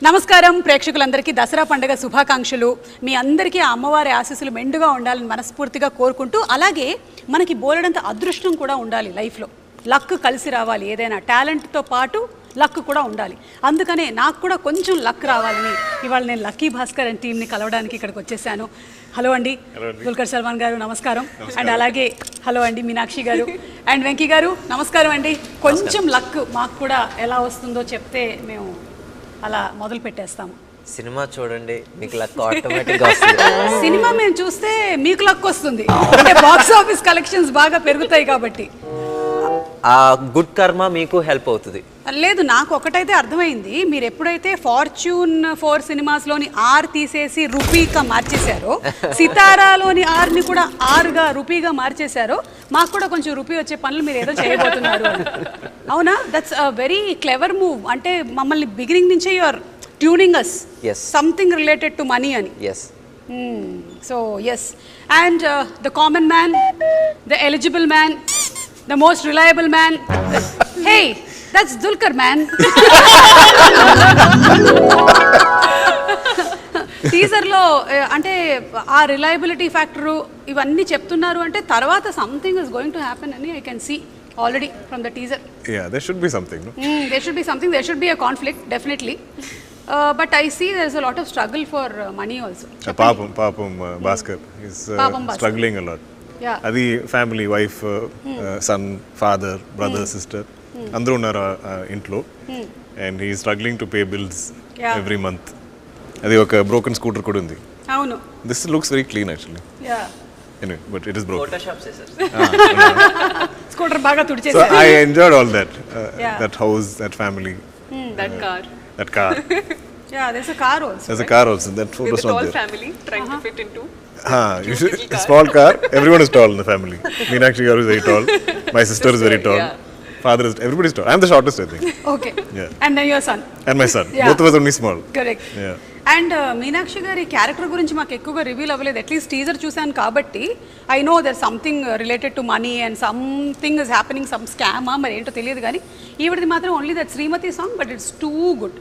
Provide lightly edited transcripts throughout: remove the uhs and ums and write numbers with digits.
నమస్కారం ప్రేక్షకులందరికీ దసరా పండుగ శుభాకాంక్షలు. మీ అందరికీ ఆ అమ్మవారి ఆశీస్సులు మెండుగా ఉండాలని మనస్ఫూర్తిగా కోరుకుంటూ, అలాగే మనకి బోలెడంత అదృష్టం కూడా ఉండాలి లైఫ్లో. లక్ కలిసి రావాలి, ఏదైనా టాలెంట్తో పాటు లక్ కూడా ఉండాలి. అందుకనే నాకు కూడా కొంచెం లక్ రావాలని ఇవాళ నేను లక్కీ భాస్కర్ అండ్ టీమ్ని కలవడానికి ఇక్కడికి వచ్చేసాను. హలో అండి దుల్కర్ సల్మాన్ గారు, నమస్కారం. అండ్ అలాగే హలో అండి మీనాక్షి గారు అండ్ వెంకీ గారు, నమస్కారం అండి. కొంచెం లక్ మాకు కూడా ఎలా వస్తుందో చెప్తే మేము అలా మొదలు పెట్టేస్తాము. సినిమా చూడండి, మీకు లక్ ఆటోమేటిక్గా వస్తుంది. సినిమా మేము చూస్తే మీకు లక్ వస్తుంది, అంటే బాక్స్ ఆఫీస్ కలెక్షన్స్ బాగా పెరుగుతాయి కాబట్టి. ఆ గుడ్ కర్మ మీకు హెల్ప్ అవుతుంది. లేదు, నాకు ఒకటైతే అర్థమైంది, మీరు ఎప్పుడైతే ఫార్చ్యూన్ 4 సినిమాస్లోని ఆర్ తీసేసి రూపీగా మార్చేశారో, సితారాలోని ఆర్ని కూడా ఆర్గా రూపీగా మార్చేశారో, మాకు కూడా కొంచెం రూపీ వచ్చే పనులు మీరు ఏదో చేయబోతున్నారు. అవునా? That's a very clever move. అంటే మమ్మల్ని బిగినింగ్ నుంచే you are tuning us something related to money అని. So yes, and the common man, the eligible man, the most reliable man. Hey, that's Dulquer, man. టీజర్లో అంటే ఆ రిలయబిలిటీ ఫ్యాక్టరు ఇవన్నీ చెప్తున్నారు అంటే తర్వాత something is going to happen అని I can see already from the teaser. Yeah, there should be something, no? There should be something. There should be a conflict, definitely. But I see there's a lot of struggle for money also. Papam Baskhar is struggling a lot. అది family, wife, son, father, brother, sister అందరూ ఉన్నారు ఇంట్లో. And he struggling to pay bills every month. అది ఒక broken scooter కూడా ఉంది. అవును, this looks very clean actually. Anyway, but it is broken. Photoshop చేశారు. స్కూటర్ బాగా తుడిచేశారు. So I enjoyed all that. That house, that family. That car. That car. Yeah, there's a car also. There's a car also. That photo is not there. With the tall family trying to fit into. You should, small car. Everyone is tall in the family. Meenakshi Chaudhary is very tall. My sister is very tall. Father is. Everybody is tall. I'm the shortest, I think. Okay. And then your son. And my son. Both of us only small. Correct. And Meenakshi గారి character గురించి మాకు ఎక్కువగా reveal అవ్వలేదు. At least teaser చూశాను కాబట్టి I know there something related to money and something is happening, some స్కామా మరి ఏంటో తెలియదు. కానీ ఈవిడది మాత్రం only that Srimathi song, but it's too good.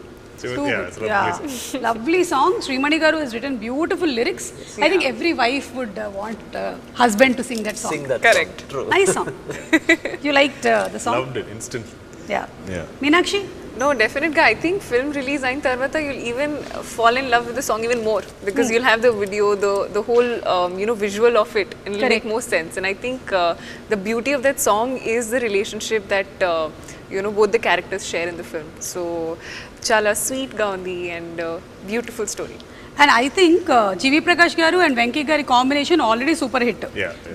Lovely song. Srimani garu has written beautiful lyrics. I think every wife would want husband to sing that song. Correct. True. Nice song. You liked the song? Loved it instantly. Yeah. Meenakshi? No, definitely. I think film release ayin tarvata you'll even fall in love with the song even more, because you'll have the video, the whole visual of it, and it'll make more sense. And I think the beauty of that song is the relationship that both the characters share in the film. So chala sweet ga undi and beautiful story. And I think జీవి ప్రకాష్ గారు and Venky గారి combination already super hit.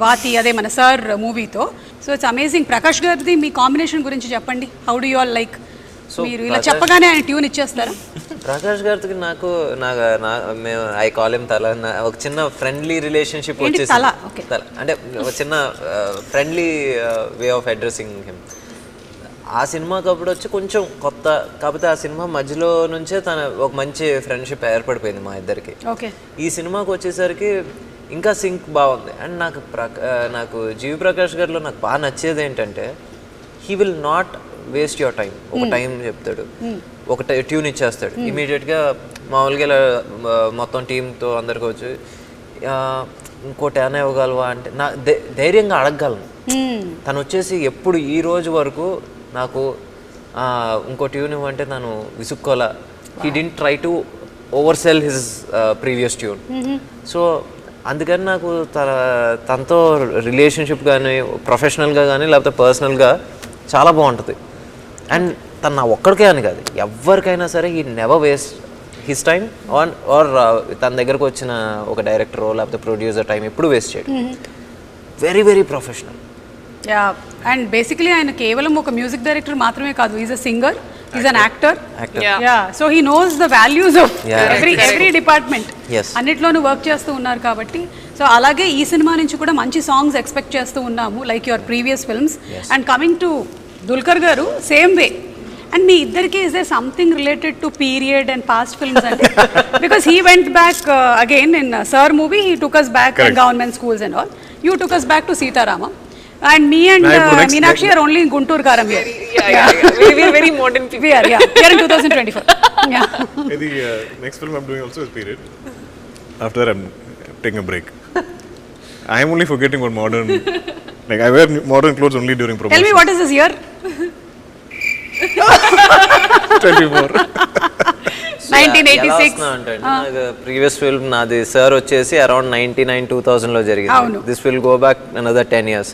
వాతి, అదే మన sir మూవీతో. So it's amazing. Prakash గారిది మీ combination గురించి చెప్పండి. How do you all like? మీరు ఇలా చెప్పగానే ఆయన ట్యూన్ ఇచ్చేస్తారా? ప్రకాష్ గారికి నాకు మేము ఐ కాల్ హిమ్ తల, ఒక చిన్న ఫ్రెండ్లీ రిలేషన్షిప్ వచ్చేసి, అంటే ఒక చిన్న friendly way of addressing him. ఆ సినిమాకి అప్పుడు వచ్చి కొంచెం కొత్త, కాకపోతే ఆ సినిమా మధ్యలో నుంచే తన ఒక మంచి ఫ్రెండ్షిప్ ఏర్పడిపోయింది మా ఇద్దరికి. ఈ సినిమాకి వచ్చేసరికి ఇంకా సింక్ బాగుంది. అండ్ నాకు జీవి ప్రకాష్ గారిలో నాకు బాగా నచ్చేది ఏంటంటే, he will not waste your time. ఒక టైం చెప్తాడు, ఒక ట్యూన్ ఇచ్చేస్తాడు ఇమీడియట్గా. మామూలుగా ఇలా మొత్తం టీంతో అందరికి వచ్చి ఇంకోటి ఏమైనా ఇవ్వగలవా అంటే నా ధైర్యంగా అడగగలను. తను వచ్చేసి ఎప్పుడు ఈ రోజు వరకు నాకు ఇంకో ట్యూన్ ఇవ్వంటే తను విసుక్కోలా. He didn't try to over sell his previous tune. So అందుకని నాకు తనతో రిలేషన్షిప్ కానీ, ప్రొఫెషనల్గా కానీ లేకపోతే పర్సనల్గా చాలా బాగుంటుంది. అండ్ తను నా ఒక్కడికే అని కాదు, ఎవరికైనా సరే he never waste his time or తన దగ్గరకు వచ్చిన ఒక డైరెక్టరో లేకపోతే ప్రొడ్యూసర్ టైం ఎప్పుడు వేస్ట్ చేయడు. Very very professional. And basically ఆయన కేవలం ఒక మ్యూజిక్ డైరెక్టర్ మాత్రమే కాదు, is a singer, is an actor. So he knows the values of every department. అన్నిట్లోనూ వర్క్ చేస్తూ ఉన్నారు కాబట్టి. సో అలాగే ఈ సినిమా నుంచి కూడా మంచి సాంగ్స్ ఎక్స్పెక్ట్ చేస్తూ ఉన్నాము, like your previous films. And coming to Dulquer garu, same way. And మీ ఇద్దరికి is there something related to period and past films అంటే? Because he went back again in Sir movie, he took us back and government schools and all. You took us back to Sitarama. And me and Now, ఇప్పుడు next- Meenakshi are only in Guntur Karam here. We are very modern people. We are in 2024. Yeah. The next film I'm doing also is period. After that, I'm taking a break. I'm only forgetting what modern. Like I wear modern clothes only during promotion. Tell me what is this year? 24. 1986. అంటే నాకు previous film నాది sir వచ్చేసి around 99-2000 లో జరిగింది. అవును. This will go back another 10 years.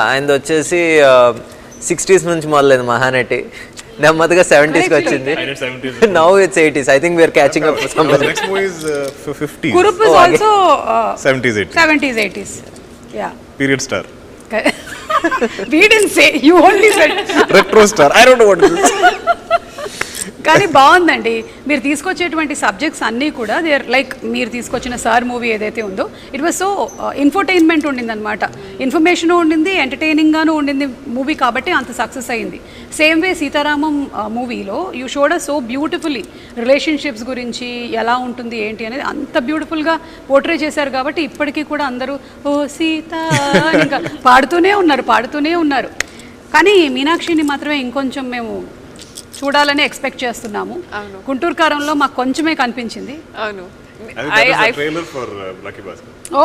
ఆయనది వచ్చేసి 60s నుంచి మొదలైంది మహానటి, నెమ్మదిగా 70s కి వచ్చింది. I did 70s. Now it's 80s. I think we're catching up Now, the next movie is 50s. Kurup is also 70s, 80s. 70s, 80s. Yeah. Period star. We didn't say, you only said. Retro star. I don't know what it is. కానీ బాగుందండి మీరు తీసుకొచ్చేటువంటి subjects అన్నీ కూడా they are like మీరు తీసుకొచ్చిన sir movie ఏదైతే ఉందో ఇట్ వాజ్ సో ఇన్ఫర్టైన్మెంట్ ఉండింది అనమాట, ఇన్ఫర్మేషన్ ఉండింది, ఎంటర్టైనింగ్గాను ఉండింది మూవీ, కాబట్టి అంత సక్సెస్ అయింది. సేమ్ వే సీతారామం మూవీలో you showed so beautifully relationships గురించి ఎలా ఉంటుంది ఏంటి అనేది అంత బ్యూటిఫుల్గా పోర్ట్రే చేశారు, కాబట్టి ఇప్పటికీ కూడా అందరూ ఓ సీత ఇంకా పాడుతూనే ఉన్నారు. కానీ మీనాక్షిని మాత్రమే ఇంకొంచెం మేము చూడాలని ఎక్స్పెక్ట్ చేస్తున్నాము. గుంటూరు కారంలో మాకు కొంచెమే కనిపించింది. అవును. I think that is the trailer for Lucky Baskhar. Oh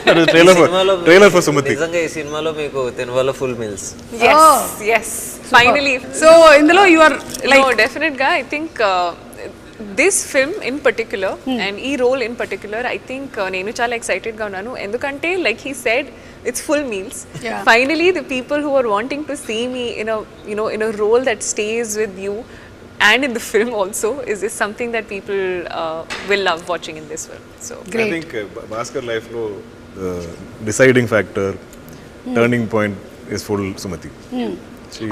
That is trailer for Sumati. నిజంగా ఈ సినిమాలో మీకు తినవాలో full meals. Yes. Finally. So ఇందులో you are like No, definite guy. I think this film in particular and e role in particular, I think nenu chala excited ga unnanu endukante like he said it's full meals. Yeah. Finally the people who are wanting to see me in a in a role that stays with you and in the film also is something that people will love watching in this film. So Great. I think Baskhar life lo deciding factor, turning point is full Sumati.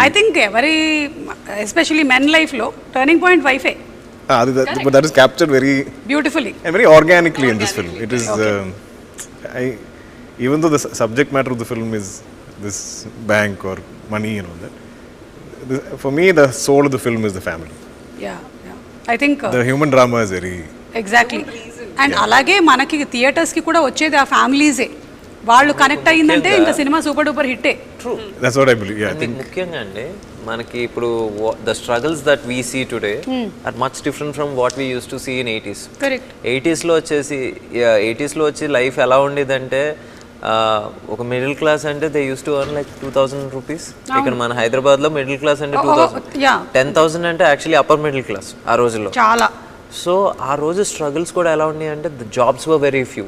I think ఎవరి especially men లైఫ్లో turning point వైఫే But that is captured very beautifully. and very organically in this film. It is even though the subject matter of the film is this bank or money and all that, for me the soul of the film is the family. I think The human drama is very exactly. And అలాగే మనకి థియేటర్స్కి కూడా వచ్చేది ఆ ఫ్యామిలీసే, వాళ్ళు connect అయ్యిందంటే ఇంకా cinema super duper హిట్టే. that's what I believe. Yeah, I think ముఖ్యంగా అండి మనకి ఇప్పుడు the struggles that we see today are much different from what we use to see in 80s. Correct. 80s లో వచ్చి లైఫ్ ఎలా ఉండేదంటే ఒక మిడిల్ క్లాస్ అంటే they use to earn like 2000 rupees. ఇక్కడ మన హైదరాబాద్ లో మిడిల్ క్లాస్ అంటే 10,000 అంటే యాక్చువల్లీ అప్పర్ మిడిల్ క్లాస్ ఆ రోజుల్లో చాలా. సో ఆ రోజు స్ట్రగుల్స్ కూడా ఎలా ఉన్నాయి అంటే the jobs were very few,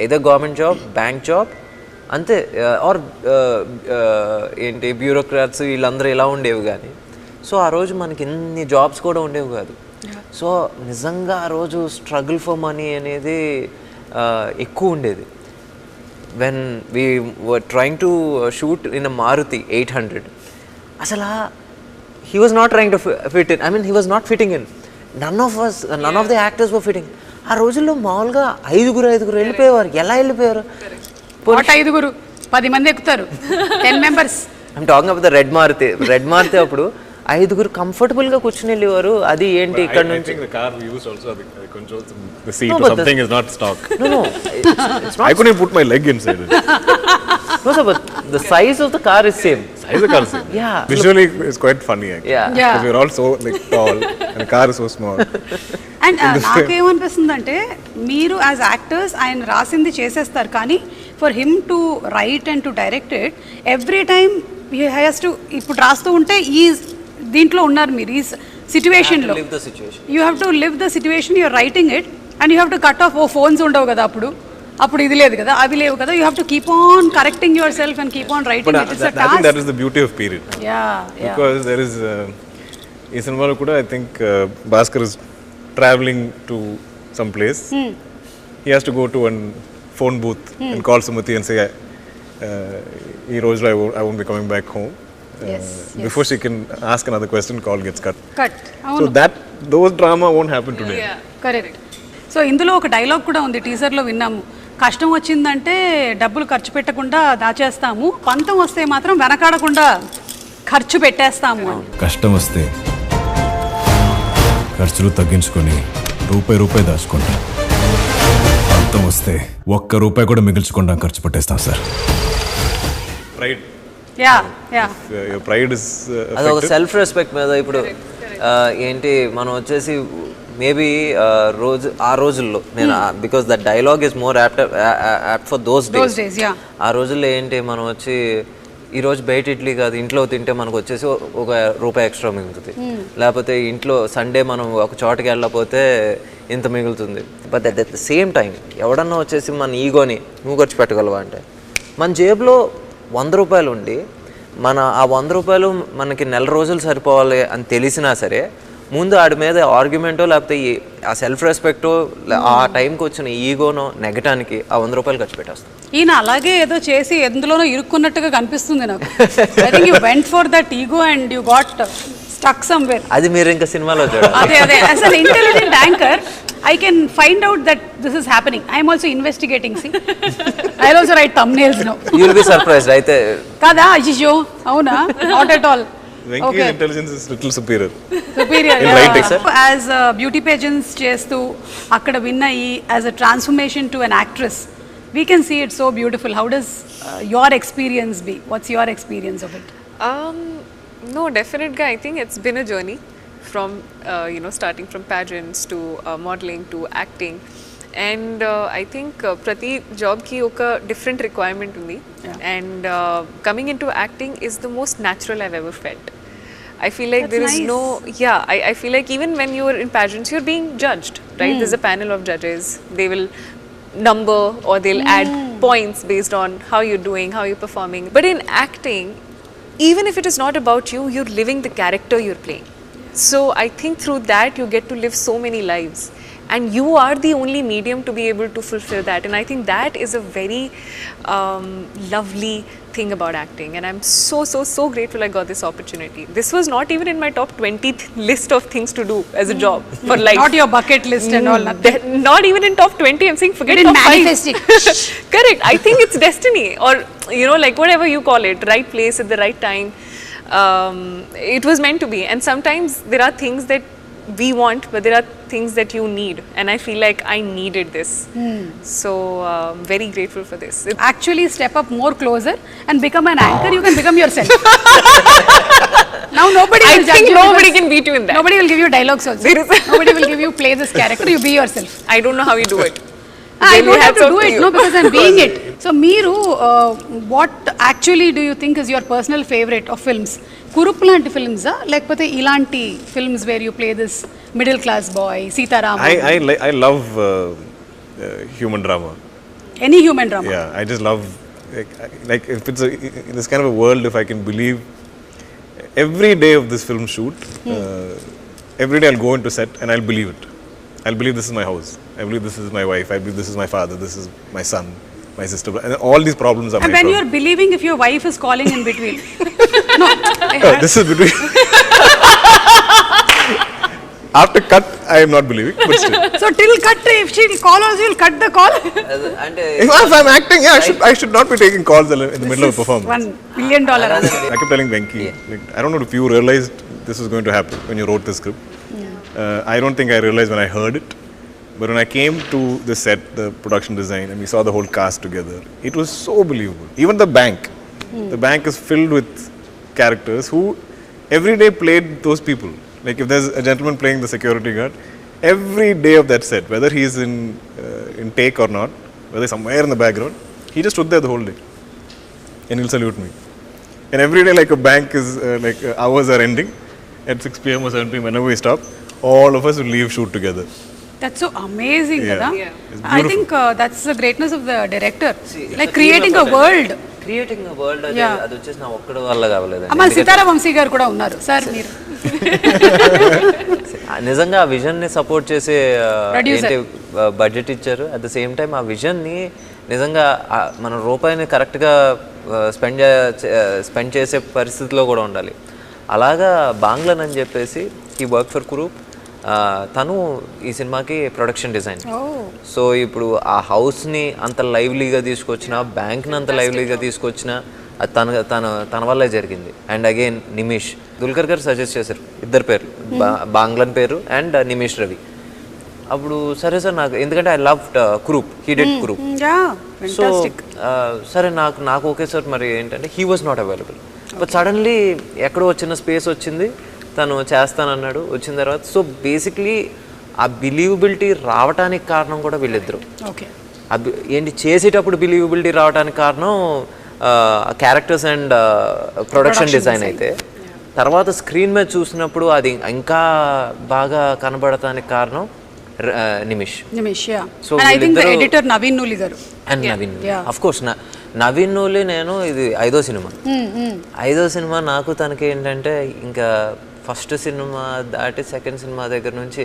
either government job, bank job అంతే, ఆర్ ఏంటి బ్యూరోక్రాట్స్ వీళ్ళందరూ ఇలా ఉండేవి. కానీ సో ఆ రోజు మనకి ఇన్ని జాబ్స్ కూడా ఉండేవి కాదు. సో నిజంగా ఆ రోజు స్ట్రగుల్ ఫర్ మనీ అనేది ఎక్కువ ఉండేది. When we were trying to shoot in a Maruti 800, అసలు he was not trying to fit in, I mean he was not fitting in. None of the actors were fitting. ఆ రోజుల్లో మామూలుగా ఐదుగురు వెళ్ళిపోయేవారు. ఎలా వెళ్ళిపోయారు? 10 మంది ఎక్కుతారు, 10 members. I'm talking about the red Maruti అప్పుడు 5 కంఫర్టబుల్ గా కూర్చుని వెళ్ళేవారు. అది ఏంటి ఇక్కడ I నుంచి think the car we used also the controls, the seat or something is not stock. No, it's not. I couldn't put my leg inside it. No sir, but the size of the car is same. Size of the car is same. Yeah. Visually it's quite funny actually. Yeah. Because we're all so like tall and the car is so small. And నాకేమనిపిస్తుందంటే మీరు as actors ఆయన రాసింది చేసేస్తారు, కానీ for him to write and to direct it every time he has to, ఇప్పుడు రాస్తూ ఉంటే ఈ దీంట్లో ఉన్నారు మీరు ఈ సిచ్యువేషన్లో, Live the situation. You have to live the situation, you're writing it and you have to cut off. Phones ఉండవు కదా అప్పుడు ఇది లేదు కదా, అవి లేవు కదా, you have to keep on correcting yourself and keep on writing. But I think that is the beauty of period. Yeah. Because there is ఈ సినిమాలో కూడా I think Baskhar is traveling to some place. He has to go to one phone booth and call Sumati and say ఈ రోజులో I won't be coming back home. Before she can ask another question, call gets cut. So those drama won't happen today. Correct. So ఇందులో ఒక dialogue కూడా ఉంది, టీజర్లో విన్నాము, కష్టం వచ్చిందంటే డబ్బులు ఖర్చు పెట్టకుండా దాచేస్తాము, పంతం వస్తే మాత్రం వెనకాడకుండా ఖర్చు పెట్టేస్తాము అని. కష్టం వస్తే ఖర్చులు తగ్గించుకొని రూపాయి దాచుకుంటాం, పంతం వస్తే ఒక్క రూపాయి కూడా మిగిల్చకుండా ఖర్చు పెట్టేస్తాం sir. pride. Your pride is అది ఒక సెల్ఫ్ రెస్పెక్ట్ మీద ఇప్పుడు ఏంటి మనం వచ్చేసి మేబీ ఆ రోజుల్లో నేను because the dialogue is more apt for those days. ఆ రోజుల్లో ఏంటి మనం వచ్చి ఈరోజు బయట ఇడ్లీ కాదు ఇంట్లో తింటే మనకు వచ్చేసి ₹1 ఎక్స్ట్రా మిగులుతుంది, లేకపోతే ఇంట్లో సండే మనం ఒక చోటకి వెళ్ళకపోతే ఇంత మిగులుతుంది. But at the same time ఎవడన్నా వచ్చేసి మన ఈగోని నువ్వు ఖర్చు పెట్టగలవా అంటే మన జేబులో ₹100 ఉండి ఆ ₹100 మనకి నెల రోజులు సరిపోవాలి అని తెలిసినా సరే ముందు ఆడి మీద ఆర్గ్యుమెంటో లేకపోతే ఆ సెల్ఫ్ రెస్పెక్టో ఆ టైంకి వచ్చిన ఈగోనో నెగటానికి ఆ ₹100 ఖర్చు పెట్టేస్తాం. ఈయన అలాగే ఏదో చేసి ఎందులోనో ఇరుక్కున్నట్టుగా కనిపిస్తుంది నాకు. I think you went for that ego and you got stuck somewhere. అది మీరు ఇంకా సినిమాలో చూడాలి. అదే as an intelligent anchor I can find out that this is happening. I am also investigating. See, I'll also write thumbnails now. You'll be surprised, right? Kada, Ajisho, avuna, not at all. Venky's intelligence is little superior. Superior. In writing, sir. As beauty pageants chestu, akkada win ayi as a transformation to an actress, we can see it so beautiful. How does your experience be? What's your experience of it? No, definitely. I think it's been a journey. From starting from pageants to modeling to acting, and I think prati job ki oka different requirement undi, and coming into acting is the most natural I've ever felt. I feel like there is no I feel like even when you're in pageants you're being judged, right? There's a panel of judges, they will number or they'll add points based on how you're doing, how you're performing. But in acting, even if it is not about you, you're living the character you're playing. So I think through that you get to live so many lives, and you are the only medium to be able to fulfill that, and I think that is a very lovely thing about acting, and I'm so grateful I got this opportunity. This was not even in my top 20 list of things to do as a job for life. Not your bucket list and all. Not even in top 20. I'm saying forget top 5. Manifesting. Correct. I think it's destiny, or like whatever you call it, right place at the right time. It was meant to be, and sometimes there are things that we want, but there are things that you need, and I feel like I needed this. So very grateful for this. Actually step up more closer and become an anchor. You can become yourself. Now nobody will judge you. Nobody can beat you in that. Nobody will give you dialogues also. Nobody will give you play this character. You be yourself. I don't know how you do it. I don't have to do it, no, because I'm being it. So, Meeru, what actually do you think is your personal favorite of films? Kurup lanti films, lekapothe ilanti films where you play this middle class boy, Sitaram. I love human drama. Any human drama. Yeah, I just love like if it's in this kind of a world, if I can believe every day of this film shoot, every day I'll go into set and I'll believe it. I'll believe this is my house. I believe this is my wife. I believe this is my father. This is my son, my sister. And all these problems are my And when problems. you're believing if your wife is calling in between. No. This is between. After cut, I am not believing, but still. So till cut, if she'll call also, you'll cut the call. If I'm acting, I should not be taking calls in the middle of a performance. $1 billion. I kept telling Venky, like, I don't know if you realized this was going to happen when you wrote the script. I don't think I realized when I heard it, but when I came to the set, the production design, and we saw the whole cast together, it was so believable. Even the bank is filled with characters who every day played those people. Like if there's a gentleman playing the security guard, every day of that set, whether he's in take or not, whether somewhere in the background, he just stood there the whole day, and he'll salute me. And every day, like a bank is hours are ending at 6 p.m. or 7 p.m. whenever we stop. All of us will leave shoot together. That's so amazing, Yeah. Kada. Yeah. I think that's the greatness of the director. Like creating a world. Creating a world, అది వచ్చేసి నా ఒక్కడి వల్ల కావలేదు. అమ్మ సీతారా వంశీ గారు కూడా ఉన్నారు sir మీరు. నిజంగా ఆ విజన్ని సపోర్ట్ చేసే ఏంటి బడ్జెట్ ఇచ్చారు. అట్ ద సేమ్ టైం ఆ విజన్ని నిజంగా మన రూపాయిని కరెక్ట్గా స్పెండ్ చేసే పరిస్థితిలో కూడా ఉండాలి. అలాగా బాంగ్లన్ అని చెప్పేసి ఈ వర్క్ ఫర్ కురూప్, తను ఈ సినిమాకి ప్రొడక్షన్ డిజైన్. సో ఇప్పుడు ఆ హౌస్ని అంత లైవ్లీగా తీసుకొచ్చిన, బ్యాంక్ని అంత లైవ్లీగా తీసుకొచ్చిన అది తన వల్లే జరిగింది. అండ్ అగైన్ నిమిష్, దుల్కర్ గారు సజెస్ట్ చేశారు ఇద్దరు పేర్లు, బాంగ్లన్ పేరు అండ్ నిమిష్ రవి. అప్పుడు సరే సార్ నాకు ఎందుకంటే I love Krupp, he did Krupp. So సరే నాకు ఓకే సార్, మరి ఏంటంటే he was not available. But suddenly ఎక్కడో వచ్చిన స్పేస్ వచ్చింది, తను చేస్తానన్నాడు. వచ్చిన తర్వాత సో బేసిక్లీ ఆ బిలీవబిలిటీ రావడానికి కారణం కూడా వీళ్ళిద్దరు. ఏంటి చేసేటప్పుడు బిలీవబిలిటీ రావడానికి కారణం క్యారెక్టర్స్ అండ్ ప్రొడక్షన్ డిజైన్ అయితే, తర్వాత స్క్రీన్ మీద చూసినప్పుడు అది ఇంకా బాగా కనబడటానికి కారణం Nimish. So I think the editor Naveen Nooli garu. And Naveen of course Naveen Nooli నేను ఇది 5వ సినిమా. 5వ సినిమా నాకు తనకి ఏంటంటే ఇంకా ఫస్ట్ సినిమా దాటి సెకండ్ సినిమా దగ్గర నుంచి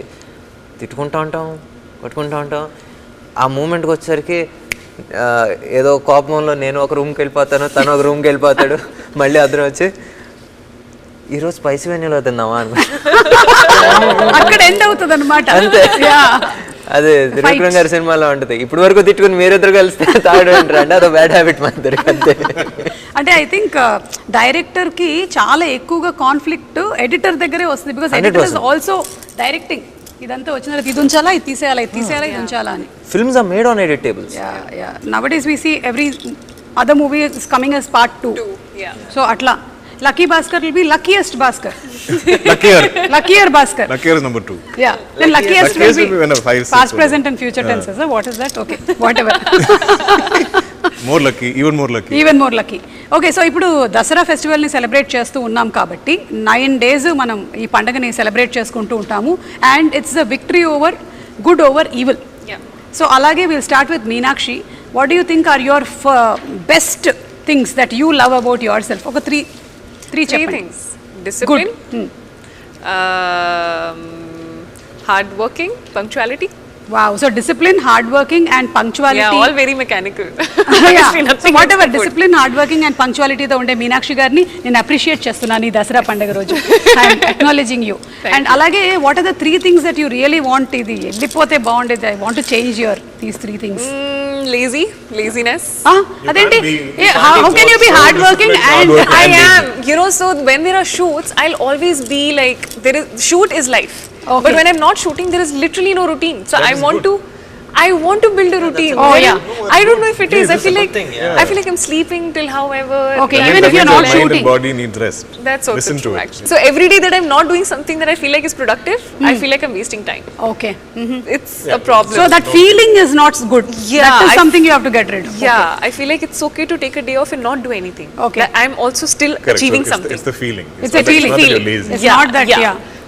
తిట్టుకుంటూ ఉంటాం, కొట్టుకుంటూ ఉంటాం. ఆ మూమెంట్కి వచ్చేసరికి ఏదో కోపంలో నేను ఒక రూమ్కి వెళ్ళిపోతాను, తను ఒక రూమ్కి వెళ్ళిపోతాడు, మళ్ళీ అద్దరం వచ్చి ఈరోజు స్పైసీ వెన్యూలో తిందామా అని అక్కడ ఎండ్ అవుతుంది అనమాట. అంతే, అదే త్రివిక్రమ్ గారి సినిమాలో ఉంటుంది. ఇప్పుడు వరకు తిట్టుకుని మీరిద్దరు కలిస్తే తాడు అంటారు అంటే అదో బ్యాడ్ హ్యాబిట్ మా ఇద్దరికి. అంతే. అంటే ఐ థింక్ డైరెక్టర్ కి చాలా ఎక్కువగా కాన్ఫ్లిక్ట్ ఎడిటర్ దగ్గరే వస్తుంది. Because editor is also directing. ఇదంతా వచ్చిన తర్వాత ఇది ఉంచాలా, ఇది తీసేయాలా, ఇది తీసేయాలా, ఇది ఉంచాలా అని. Films are made on edit tables. Nowadays we see every other movie is coming as part 2. So అట్లా Lucky Baskhar will be luckiest Baskhar. Luckier Baskhar. Luckier is number 2. Yeah. Then luckiest will be when 5, 6 past, present and future tenses. What is that? Okay. Whatever. More lucky, even more lucky. Even more lucky. Okay, so ఇప్పుడు Dasara ఫెస్టివల్ని celebrate చేస్తూ ఉన్నాం కాబట్టి 9 days మనం ఈ పండుగని celebrate చేసుకుంటూ ఉంటాము. And it's the victory over good over evil. So అలాగే will start with Meenakshi. What do you think are your best things that you love about yourself? ఒక three things. Discipline, hard working, punctuality. Wow, so discipline, hard working and punctuality. Yeah, all very mechanical. So whatever discipline, hard working and punctuality తో ఉండే మీనాక్షి గారిని నేను appreciate చేస్తున్నాను ఈ దసరా పండుగ రోజు. I am acknowledging you. And అలాగే what are the 3 things that you really want? ఇది వెళ్ళిపోతే బాగుండేది, I want to change these 3 things. Laziness. అదేంటి? How can you be hard working and I am, you know, so when there are shoots I'll always be like, shoot is life. Okay. But when I'm not shooting, there is literally no routine. So I want to build a routine. I don't know if it is. I feel like I'm sleeping till however. Okay, even if you're not shooting. The body needs rest. That's also Listen true, to it. actually. So every day that I'm not doing something that I feel like is productive, I feel like I'm wasting time. Okay. It's a problem. So that feeling is not good. That is something you have to get rid of. Yeah, I feel like it's okay to take a day off and not do anything. Okay. That I'm also still achieving something. It's the feeling. It's a feeling. It's not that.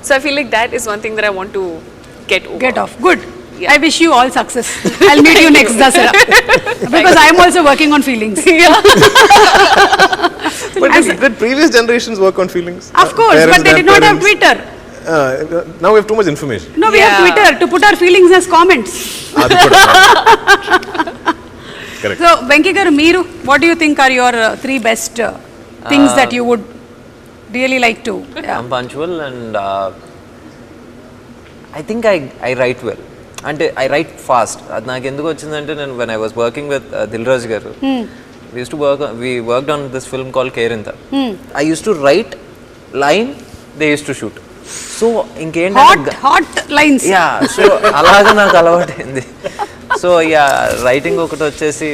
So I feel like that is one thing that I want to get over. Get off. Good. I wish you all success. I'll meet you next Dasara. Because I'm also working on feelings. But did previous generations work on feelings? Of course, but they did not have Twitter. Now we have too much information. No, we have Twitter to put our feelings as comments. Correct. So, Venky garu, meeru, what do you think are your 3 best things that you would really like to? I'm punctual and I think I write well. అంటే I write fast. అది నాకు ఎందుకు వచ్చిందంటే నేను when I was working with Dilraj గారు, we worked on this film called Kerinta. I used to write line, they used to shoot. So ఇంకేంటి hot lines. So అలాగా నాకు అలవాటైంది. సో రైటింగ్ ఒకటి వచ్చేసి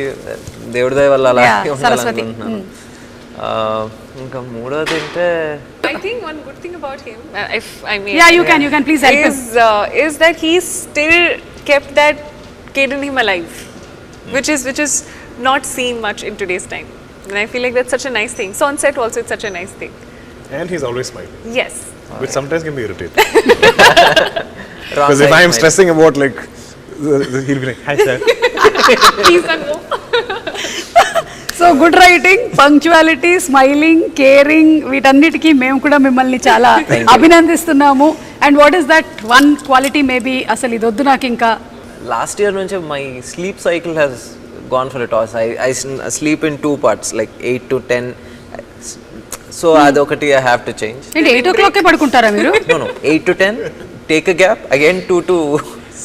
దేవుడి దయ వల్ల అలా ఉండాలనుకుంటున్నాను. ఇంకా మూడోది అంటే I think one good thing about him, if I may, you can please help him, is that he still kept that kid in him alive, which is not seen much in today's time, and I feel like that's such a nice thing. So on set also it's such a nice thing. And he's always smiling. Yes. Which sometimes can be irritating. Because if I am stressing about like, he'll be like, hi sir. Please don't go. So good writing, punctuality, smiling, caring, వీటన్నిటికీ మేము కూడా మిమ్మల్ని చాలా అభినందిస్తున్నాము. And what is that one quality maybe అసలు ఇది వద్దు నాకు ఇంకా? లాస్ట్ ఇయర్ నుంచి my sleep cycle has gone for a toss. I sleep in 2 parts, like 8 to 10. So అదొకటి ఐ హ్యావ్ టు చేంజ్. అంటే 8 o'clock పడుకుంటారా మీరు? No, 8 to 10, take a gap, again 2 to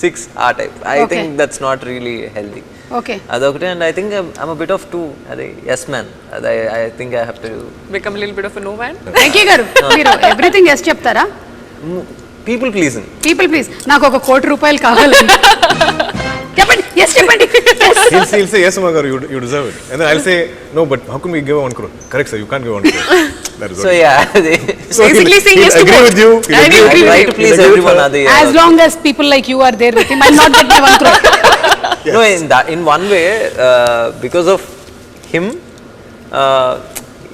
6 ఆ type. I think that's not really healthy. Okay. అదొకటి. And I think I'm a bit of 2. అదే yes man. అదే I think I have to become a little bit of a no man. Venky గారు, మీరు everything yes చెప్తారా? People pleasing. నాకు ఒక ₹1,00,00,000 కావాలి. చెప్పండి, yes చెప్పండి. He'll say, yes, Umar, you deserve it. And then I'll say, no, but how can we give 1 crore? Correct, sir, you can't give 1 crore. That is So yeah, so basically saying yes to agree both. with you. I agree I try to please everyone. As long as people like you are there with him, I'll not get my 1 crore. Yes. No, in one way, because of him,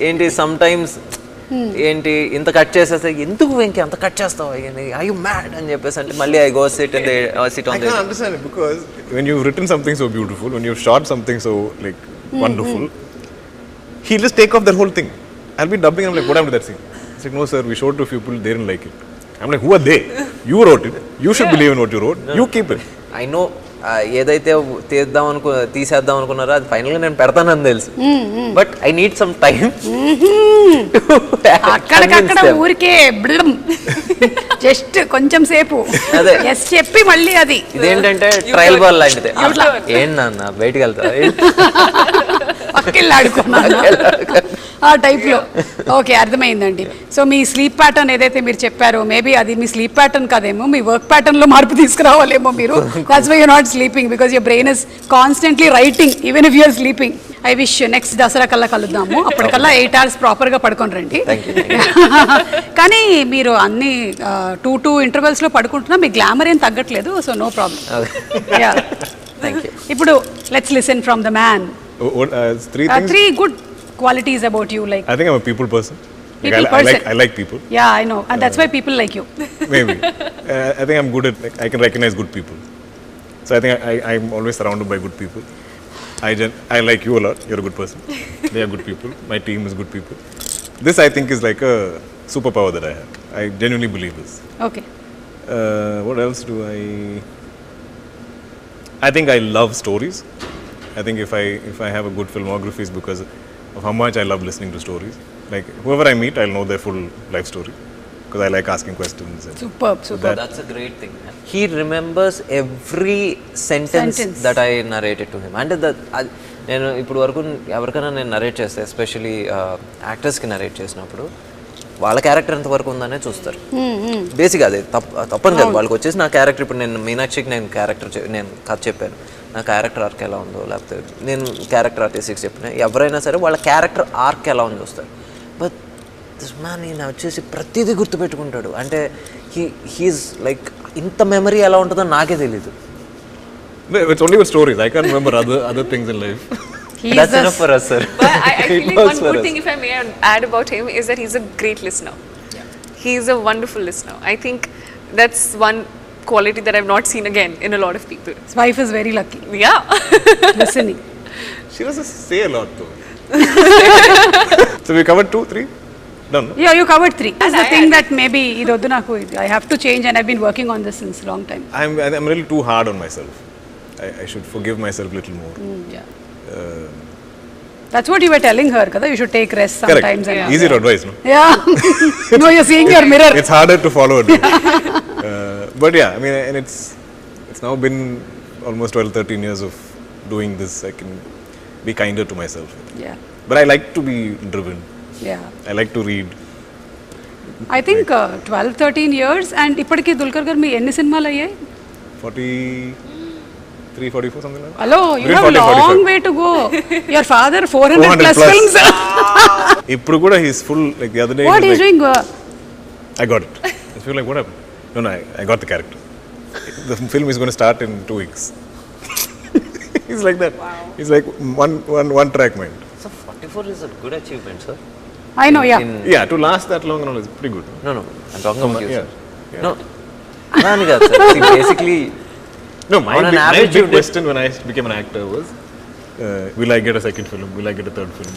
ఏంటి sometimes ఏంటి ఇంత cut చేసేస్తే ఎందుకు వెంకీ అంత cut చేస్తావు I you mad అని చెప్పేసి అంటే మళ్ళీ I go SIT on I can't understand it because when you've written something so beautiful, when you've shot something so like wonderful, he'll just take off that whole thing. I'll be dubbing, I'm like, what happened to that scene? He's like, no sir, we showed to a few people, they didn't like it. I'm like, who are they? You wrote it. You should believe in what you wrote. You keep it. I know ఏదైతే తీసేద్దాం అనుకున్నారో అది ఫైనల్గా నేను పెడతానని తెలుసు, but I need some time. అక్కడికక్కడ ఊరికే జస్ట్ కొంచెం సేపు ఎస్ చెప్పి మళ్ళీ అది ఇదేంటంటే ట్రయల్ బాల్ లాంటిది. ఏంటన్నా బయటికి వెళ్తా పక్కెళ్ళాడుకున్నాను ఆ టైప్లో. ఓకే, అర్థమైందండి. సో మీ స్లీప్ ప్యాటర్న్ ఏదైతే మీరు చెప్పారో, మేబీ అది మీ స్లీప్ ప్యాటర్న్ కాదేమో, మీ వర్క్ ప్యాటర్న్లో మార్పు తీసుకురావాలేమో మీరు. That's why you're not sleeping, because your brain is constantly writing even if you are sleeping. I wish next Dasara కల్లా కలుద్దాము, అప్పటికల్లా 8 hours ప్రాపర్గా పడుకొని రండి. కానీ మీరు అన్ని 2 intervals లో పడుకుంటున్నా మీ గ్లామర్ ఏం తగ్గట్లేదు, సో నో ప్రాబ్లం. ఇప్పుడు let's listen from the man. Three good qualities about you, like I think I'm a people person. I like people. Yeah, I know, and that's why people like you. Maybe. I think I'm good at, like, I can recognize good people. So I think I'm always surrounded by good people. I like you a lot. You're a good person. They are good people. My team is good people. This I think is like a superpower that I have. I genuinely believe this. Okay. What else do I think I love stories. I think if I have a good filmography, is because of how much I love listening to stories. Like whoever I meet, I'll know their full life story because I like asking questions. Superb. That's a great thing. He remembers every sentence that I narrated to him. And నేను ఇప్పుడు వరకు ఎవరికైనా నేను narrate చేస్తే, especially యాక్టర్స్కి narrate చేసినప్పుడు వాళ్ళ character ఎంత వరకు ఉందనే చూస్తారు. బేసిక్గా అదే తప్పని కాదు, వాళ్ళకి వచ్చేసి నా క్యారెక్టర్, ఇప్పుడు నేను మీనాక్షికి నేను కథ చెప్పాను, నా క్యారెక్టర్ ఆర్క్ ఎలా ఉందో, లేకపోతే నేను క్యారెక్టర్ ఆర్టిస్ట్కి చెప్పిన, ఎవరైనా సరే వాళ్ళ క్యారెక్టర్ ఆర్క్ ఎలా ఉందో చూస్తారు. బట్ దిస్ మ్యాన్ ఈయన వచ్చేసి ప్రతిదీ గుర్తుపెట్టుకుంటాడు. అంటే హీఈస్ లైక్ ఇంత మెమరీ ఎలా ఉంటుందో నాకే తెలీదు. It's only with stories. I can't remember other things in life. That's enough for us, sir. But I feel like one good thing, if I may add about him, is that he's a great listener. He's a wonderful listener. I think that's one quality that I've not seen again in a lot of people. His wife is very lucky. Yeah. Listening. She doesn't say a lot though. So we covered 2, 3? Done. Yeah, you covered 3. That's the thing that maybe idoddu naku I have to change, and I've been working on this since long time. I'm a little too hard on myself. I should forgive myself a little more. Yeah. That's what you were telling her, kada. You should take rest sometimes. Correct. Easy to advise, no? Yeah. No, you're seeing your mirror. It's harder to follow it. But yeah, I mean, and it's now been almost 12, 13 years of doing this. I can be kinder to myself. Yeah. But I like to be driven. Yeah. I like to read. I think 12, 13 years, and ippatiki Dulquer garu mee enni cinemalu ayyayi? 43, 44, something like that. Hello, you have a 40, long 45. way to go. Your father 400 plus films. Ippudu kuda he's full, like the other day. What is doing? I got it. I feel like, what happened? No, I got the character. The film is going to start in 2 weeks. He's like that. Wow. He's like one track mind. So 44 is a good achievement, sir. I know, yeah. Yeah, to last that long and all is pretty good. No, I'm talking about you, sir. Yeah. No, nani kaadu, sir. See, basically, no, my average big question when I became an actor was, will I get a second film? Will I get a third film?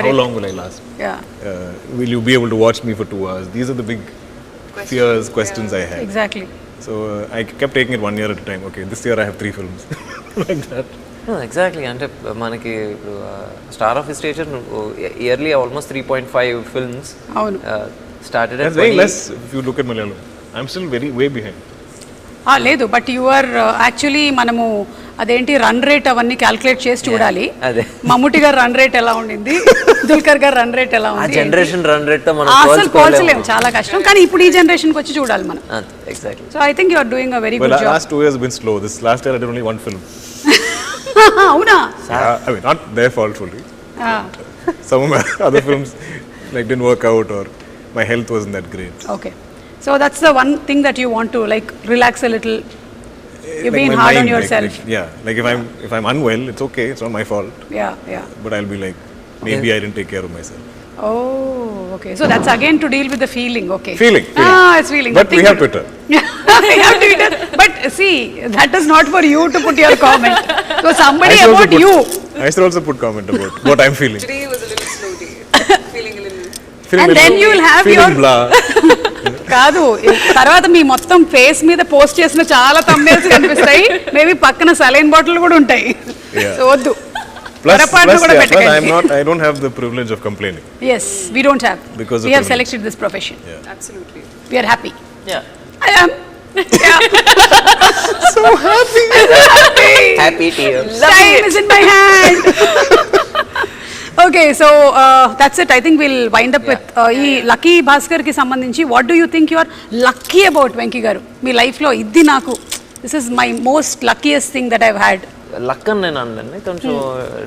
How long will I last? Yeah. Will you be able to watch me for 2 hours? These are the big fears, questions I had. Exactly. So I kept taking it 1 year at a time. Okay, this year I have 3 films. Like that. No, exactly. అంటే మనకి ఇప్పుడు star of his stature yearly almost 3.5 films started. That's very less if you look at Malayalam. I'm still way behind. లేదు, but you are actually మనము అదేంటి run rate అవన్నీ calculate చేసి చూడాలి. అదే. మమ్ముటి గారు రన్ రేట్ ఎలా ఉండింది, దుల్కర్ గారు రన్ రేట్ ఎలా ఆ ఉంది, జనరేషన్ రన్ రేట్ తో మనం అసలు పోల్చలేము, చాలా కష్టం. కానీ ఇప్పుడు ఈ జనరేషన్ కి వచ్చి చూడాలి మనం. Exactly. So I think you are doing a very good job. Last 2 years been slow. This last year I did only one film. అవునా? I mean, not their fault fully. Some of my other films like didn't work out or my health wasn't that great. Okay. So that's the one thing that you want to like relax a little. You're Like being my hard on mind, yourself. like if I'm unwell, it's okay. It's not my fault. Yeah. But I'll be like, maybe I didn't take care of myself. Oh, okay. So that's again to deal with the feeling. Okay. Feeling. It's feeling. But we have Twitter. We have Twitter. But see, that is not for you to put your comment. So somebody I should also about you. I should also put comment about what I'm feeling. Today was a little slow day. Feeling a little. And then you will have feeling your blah. కాదు, తర్వాత మీ మొత్తం face మీద post చేసిన చాలా thumbnails కనిపిస్తాయి. Maybe పక్కన saline bottle కూడా ఉంటాయి. సో వద్దు. Plus, కూడా పెట్టకండి. I don't have the privilege of complaining. Yes, we don't have. Because we of have privilege. selected this profession. Absolutely. We are happy. Yeah. I am. Yeah. So happy. Happy tears. Time is in my hand. Okay, so that's it. I think we'll wind up with ఈ lucky Bhaskar కి సంబంధించి what do you think you are lucky about, Venky గారు? మీ life లో ఇది నాకు this is my most luckiest thing that I've had. Luck అని నేను అనలేండి, కొంచెం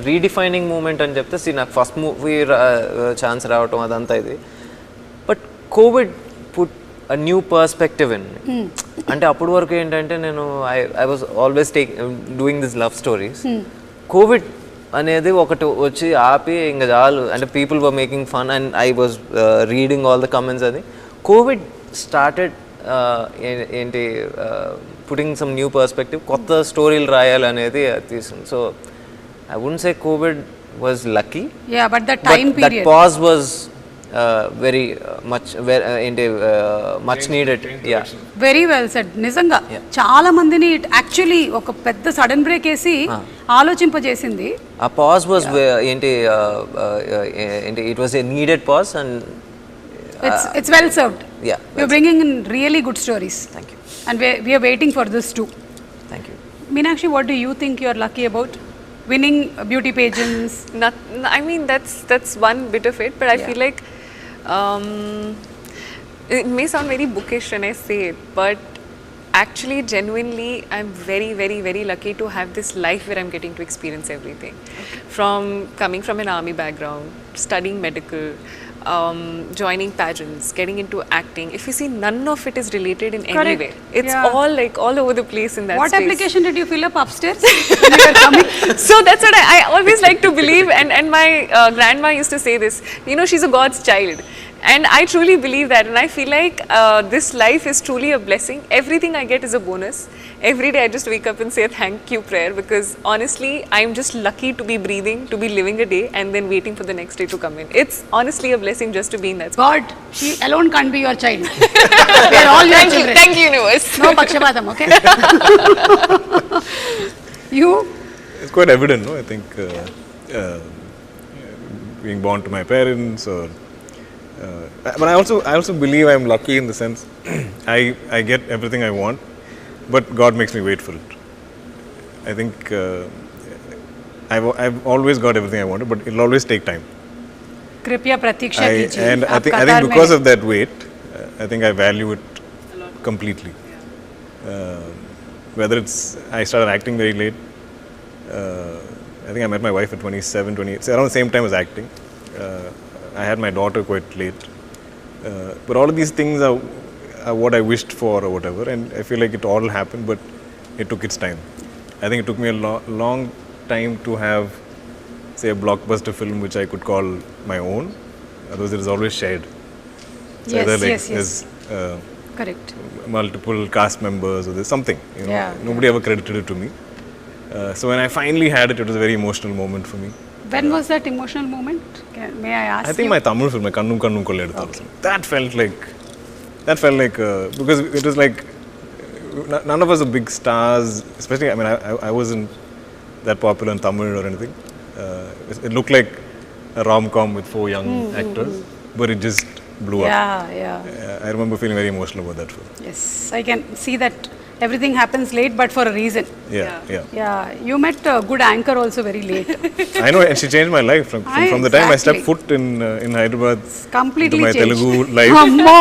రీడిఫైనింగ్ మూమెంట్ అని చెప్తే నాకు ఫస్ట్ మూవీ ఛాన్స్ రావటం అదంతా ఇది. But Covid put a new perspective in. అంటే అప్పటి వరకు ఏంటంటే నేను I was always doing this love stories. Covid అనేది ఒకటి వచ్చి ఆపి ఇంకా చాలు, అంటే people were making fun and I was reading all the comments. అది కోవిడ్ స్టార్టెడ్ ఏంటి పుటింగ్ సమ్ న్యూ పర్స్పెక్టివ్, కొత్త స్టోరీలు రాయాలనేది తీసుకుంది. So I wouldn't say Covid was lucky. Yeah, but the time period. That pause was very much ఏంటి much needed. Yeah. Very well said. నిజంగా చాలా మందిని actually ఒక పెద్ద సడన్ బ్రేక్ వేసి ఆలోచింపజేసింది. ఆ పాజ్ వాజ్ ఏంటి it was a needed pause and it's well served. Yeah, You're bringing in really good stories. Thank you. And we are waiting for this too. Thank you. Meenakshi, what do you think you're lucky about? Winning beauty pageants? I mean, that's one bit of it, but I feel like it may sound very bookish when I say it, but actually, genuinely, I'm very, very, very lucky to have this life where I'm getting to experience everything. From coming from an army background, studying medical, joining pageants, getting into acting. If you see, none of it is related in any way. It's all like all over the place in that What space. application did you fill up upstairs when you were coming? So that's what I always like to believe, and my grandma used to say this, you know, she's a God's child. And I truly believe that, and I feel like this life is truly a blessing. Everything I get is a bonus. Every day I just wake up and say a thank you prayer, because honestly I'm just lucky to be breathing, to be living a day and then waiting for the next day to come in. It's honestly a blessing just to be in that space. God, she alone can't be your child. We are all your children. Thank you, universe. No pakshapatam, okay? You? It's quite evident, no? I think being born to my parents, or but I also believe I'm lucky in the sense I get everything I want, but God makes me wait for it. I think I've always got everything I wanted, but it'll always take time. Kripya pratiksha kijiye. And I think because of that wait, I think I value it completely. Whether it's I started acting very late. I think I met my wife at 27, 28. It's around the same time as acting. I had my daughter quite late. But all of these things are what I wished for or whatever, and I feel like it all happened, but it took its time. I think it took me a long time to have, say, a blockbuster film which I could call my own. Otherwise, it is always shared. It's either like there's correct. multiple cast members or there's something. You know, Yeah. nobody ever credited it to me. So when I finally had it, it was a very emotional moment for me. When was that emotional moment? May I ask I think you? my Tamil film, my Kannum Kannum Kolledutharu. That felt like because it was like none of us are big stars, especially I mean I wasn't that popular in Tamil or anything. It looked like a rom-com with 4 young actors, but it just blew up. Yeah. I remember feeling very emotional about that film. Yes, I can see that everything happens late, but for a reason. Yeah, you met a good anchor also very late. I know, and she changed my life from the time I stepped Exactly. foot in Hyderabad Completely into my changed. Telugu life. Ammo!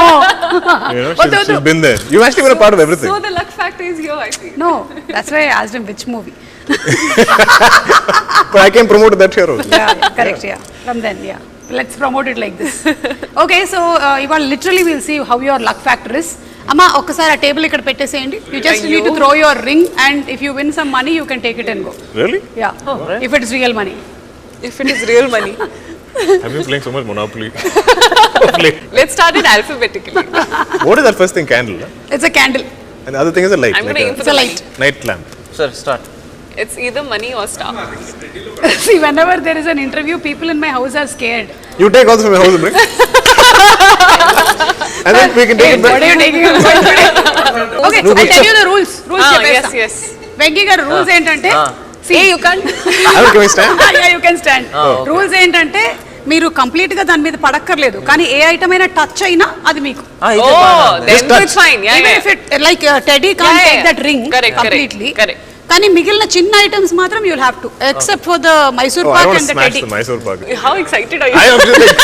You know, she's been there. You've actually been a part of everything. So the luck factor is here, I think. No, that's why I asked him which movie. But I can promote that here also. Yeah, correct, yeah. From then, yeah. Let's promote it like this. Okay, so ivaal literally we'll see how your luck factor is. Amma, ఒక్కసారి ఆ table ఇక్కడ పెట్టేసేయండి. You just need to throw your ring, and if you win some money, you can take it and go. Really? Yeah, if it is real money. If it is real money. I've been playing so much Monopoly. Let's start it alphabetically. What is that first thing? Candle? Huh? It's a candle. And the other thing is a light. I'm going to aim for It's a the light. Night lamp. Sir, start. It's either money or star. See, whenever there is an interview, people in my house are scared. You take all this from my house and bring. And then we can take it What back. are you taking away today? Okay, so I'll tell you the rules. Rules Yes, yes. Venky garu rules ఏంటంటే Hey, you can't. Can we stand? yeah, you can stand. Rules ఏంటంటే మీరు complete గా దాని మీద పడక్కర్లేదు, కానీ ఏ item అయినా touch అయినా అది మీకు. Oh, then it's fine. Yeah, Even yeah. if it like Teddy can't Yeah, take yeah. that ring Correct, completely. correct. కానీ మిగిలిన చిన్న ఐటమ్స్ మాత్రం you'll have to, except for the Mysore Oh, I Pak want and to the smash Teddy. the Mysore Pak. How excited are you? I am just like,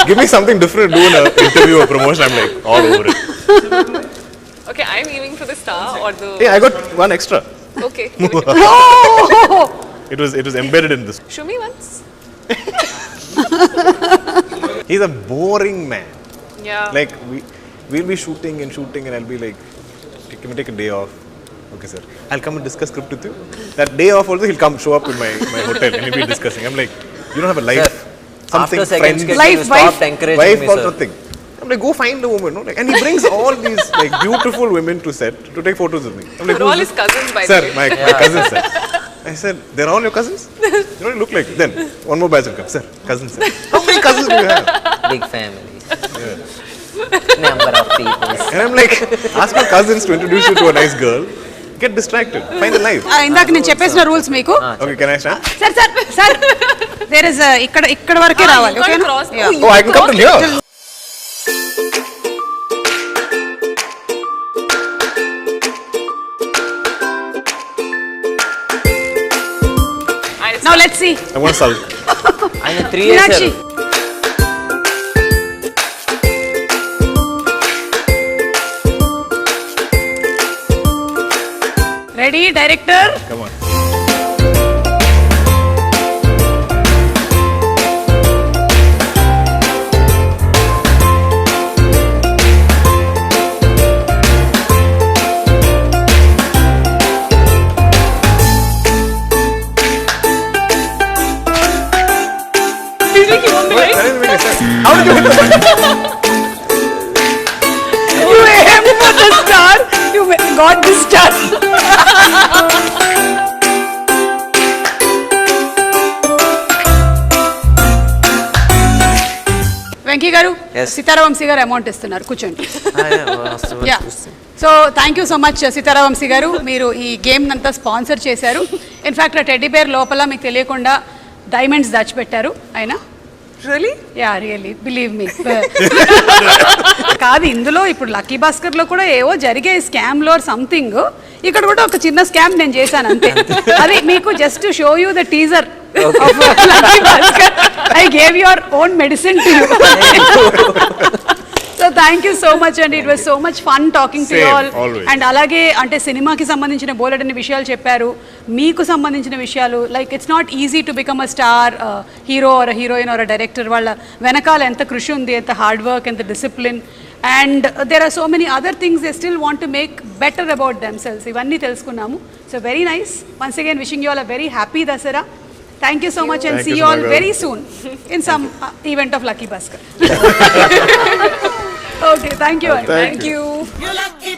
give me something different to do in an interview or promotion. I'm like all over it. Okay, I'm aiming for the star or the. Hey, I got one extra. Okay. Oh! It was embedded in this. Show me once. He's a boring man. Yeah. Like we'll be shooting, and I'll be like, can we take a day off? Okay, sir. I'll come and discuss script with you. That day off also, he'll come show up in my hotel and he'll be discussing. I'm like, you don't have a life, Sir, something, after second friends, sketch, Life, you stopped wife. encouraging wife me, or sir. something. I'm like, go find a woman, no? Like, and he brings all these like beautiful women to set to take photos with me. I'm like, They're all who's his this? cousins, by the Sir, way. my cousins, sir. I said, they're all your cousins? You don't look like it. Then one more batch will come. Sir, cousins, sir. How many cousins do you have? Big family. Number of people. And I'm like, ask my cousins to introduce you to a nice girl. Get distracted. Find a life. ఇందాక నేను చెప్పేసిన rules మీకు. Okay, can I stand? Sir there is ఇక్కడ వరకే రావాలి. You can't ఓకేనా? cross. Yeah. Oh, I can come from here. Now let's see. I want to sulk. ఆయన 3 years Meenakshi. Ready, director? Come on. How did you hit the button? You aimed for the star. You got the star. Venky గారు, Yes. సీతారావంశీ గారు amount ఇస్తున్నారు, కూర్చోండి. Yeah. Yeah, so thank you so much Sitaravamshi garu, మీరు ఈ game అంతా sponsor చేశారు. In fact ఆ teddy bear లోపల మీకు తెలియకుండా డైమండ్స్ దాచిపెట్టారు ఆయన. Really? Yeah, really believe me. కాదు, ఇందులో ఇప్పుడు లక్కీ భాస్కర్ లో కూడా ఏవో జరిగే స్కామ్ లో సంథింగ్, ఇక్కడ కూడా ఒక చిన్న స్కామ్ నేను చేశాను అంతే. అది మీకు just show you the teaser of Lucky Bhaskar. I gave your own medicine to you. So thank you so much అండి, it was so much fun talking to you Same, all. always. And అలాగే అంటే సినిమాకి సంబంధించిన బోలెడన్ని విషయాలు చెప్పారు, మీకు సంబంధించిన విషయాలు. Like it's not easy to become a star hero or heroine or director. వాళ్ళ వెనకాల ఎంత కృషి ఉంది, ఎంత హార్డ్ వర్క్, ఎంత discipline, and there are so many other things they still want to make better about themselves. ఇవన్నీ తెలుసుకున్నాము. So very nice. Once again wishing you all a very happy Dasara. Thank you so much and Thank see you you so all much. very soon in some event of Lucky Baskhar. Okay, thank you. Thank you. You lucky